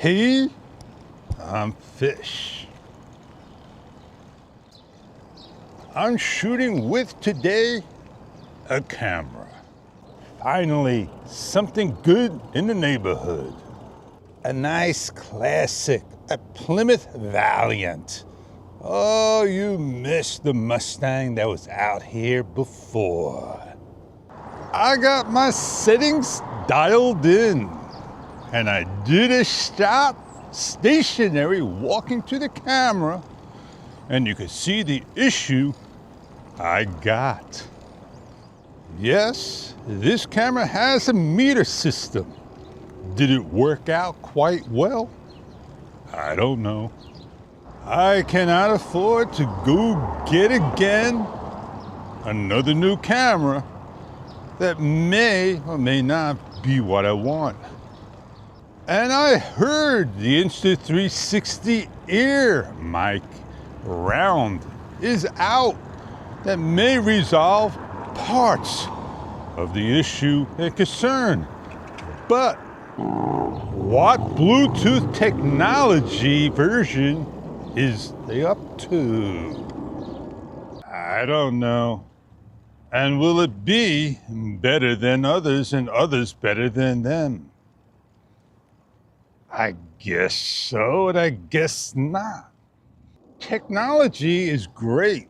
Hey, I'm Fish. I'm shooting with today a camera. Finally, something good in the neighborhood. A nice classic, a Plymouth Valiant. Oh, you missed the Mustang that was out here before. I got my settings dialed in, and I did a shot stationary walking to the camera, and you can see the issue I got. Yes, this camera has a meter system. Did it work out quite well? I don't know. I cannot afford to go get again another new camera that may or may not be what I want. And I heard the Insta360 Air mic round is out that may resolve parts of the issue and concern. But what Bluetooth technology version is they up to? I don't know. And will it be better than others and others better than them? I guess so, and I guess not. Technology is great.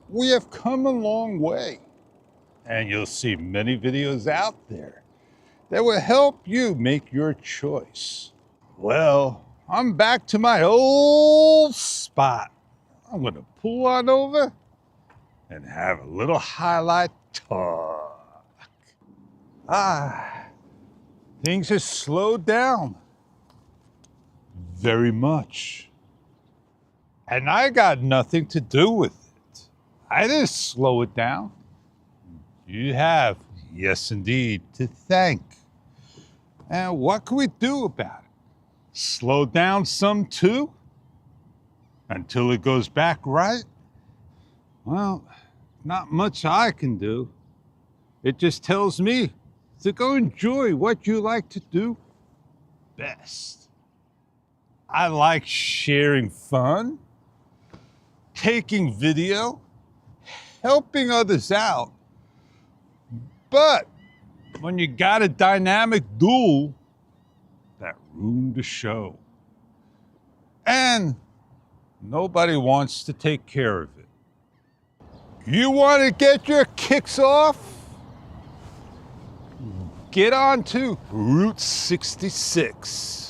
We have come a long way. And you'll see many videos out there that will help you make your choice. Well, I'm back to my old spot. I'm gonna pull on over and have a little highlight talk. Things have slowed down very much. And I got nothing to do with it. I didn't slow it down. You have, yes indeed, to thank. And what can we do about it? Slow down some too? Until it goes back right? Well, not much I can do. It just tells me to go enjoy what you like to do best. I like sharing fun, taking video, helping others out. But when you got a dynamic dual, that room to show. And nobody wants to take care of it. You want to get your kicks off? Get on to Route 66.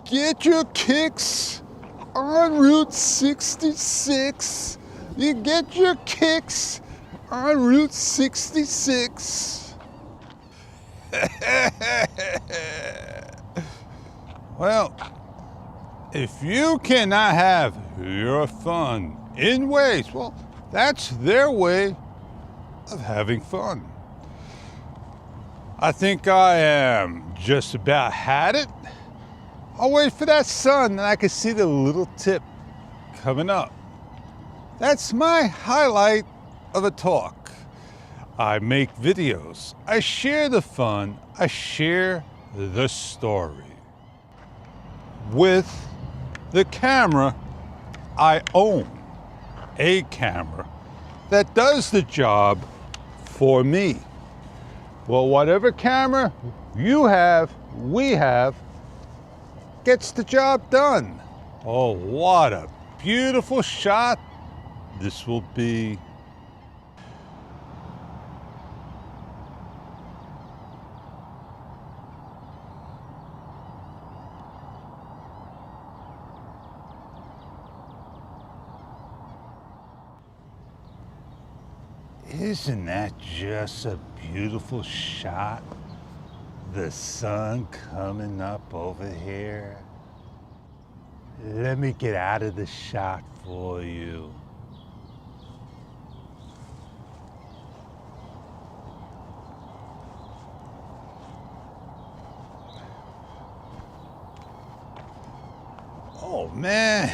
Get your kicks on Route 66. You get your kicks on Route 66. Well, if you cannot have your fun in ways, well, that's their way of having fun. I think I am just about had it. I'll wait for that sun and I can see the little tip coming up. That's my highlight of a talk. I make videos. I share the fun. I share the story. With the camera, I own a camera that does the job for me. Well, whatever camera you have, we have, gets the job done. Oh, what a beautiful shot this will be. Isn't that just a beautiful shot? The sun coming up over here. Let me get out of the shot for you. Oh man.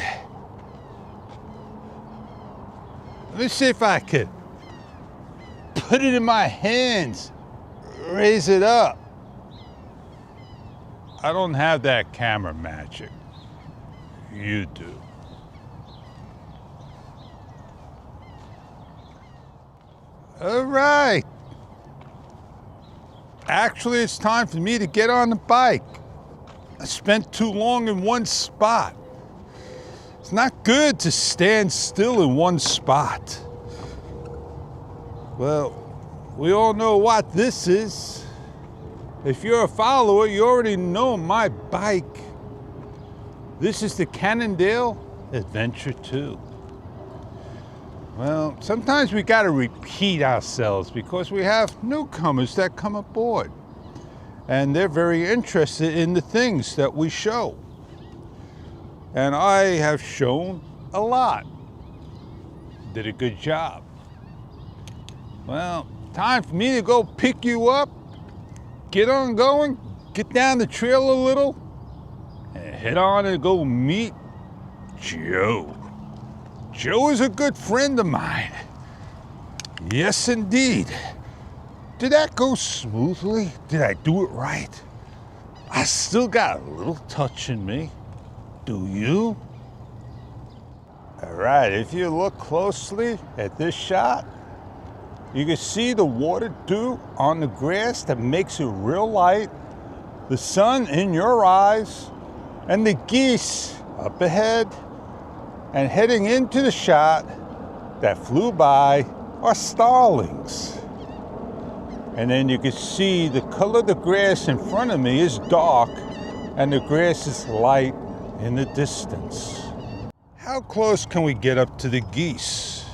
Let me see if I could put it in my hands, raise it up. I don't have that camera magic. You do. All right. Actually, it's time for me to get on the bike. I spent too long in one spot. It's not good to stand still in one spot. Well, we all know what this is. If you're a follower, you already know my bike. This is the Cannondale Adventure 2. Well, sometimes we gotta repeat ourselves because we have newcomers that come aboard. And they're very interested in the things that we show. And I have shown a lot. Did a good job. Well, time for me to go pick you up, get on going, get down the trail a little, and head on and go meet Joe. Joe is a good friend of mine. Yes, indeed. Did that go smoothly? Did I do it right? I still got a little touch in me. Do you? All right, if you look closely at this shot, you can see the water dew on the grass that makes it real light, the sun in your eyes, and the geese up ahead. And heading into the shot that flew by are starlings. And then you can see the color of the grass in front of me is dark and the grass is light in the distance. How close can we get up to the geese?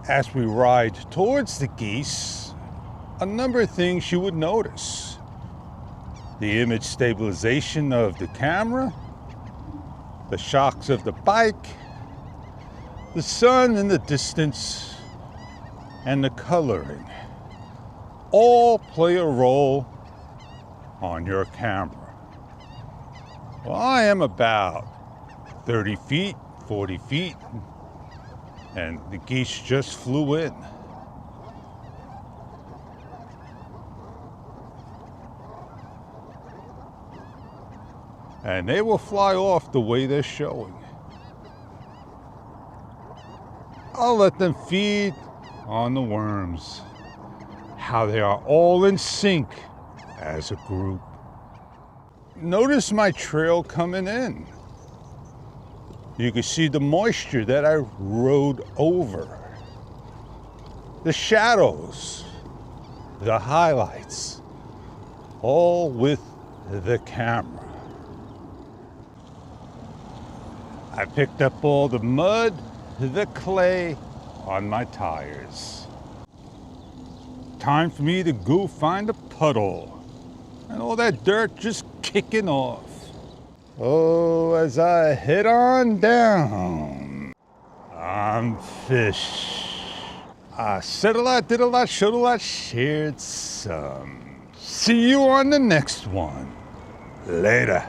As we ride towards the geese, a number of things you would notice. The image stabilization of the camera, the shocks of the bike, the sun in the distance, and the coloring all play a role on your camera. Well, I am about 30 feet, 40 feet, and the geese just flew in. And they will fly off the way they're showing. I'll let them feed on the worms, how they are all in sync as a group. Notice my trail coming in. You can see the moisture that I rode over, the shadows, the highlights, all with the camera. I picked up all the mud, the clay on my tires. Time for me to go find a puddle and all that dirt just kicking off. Oh, as I head on down, I'm Fish. I said a lot, did a lot, showed a lot, shared some. See you on the next one. Later.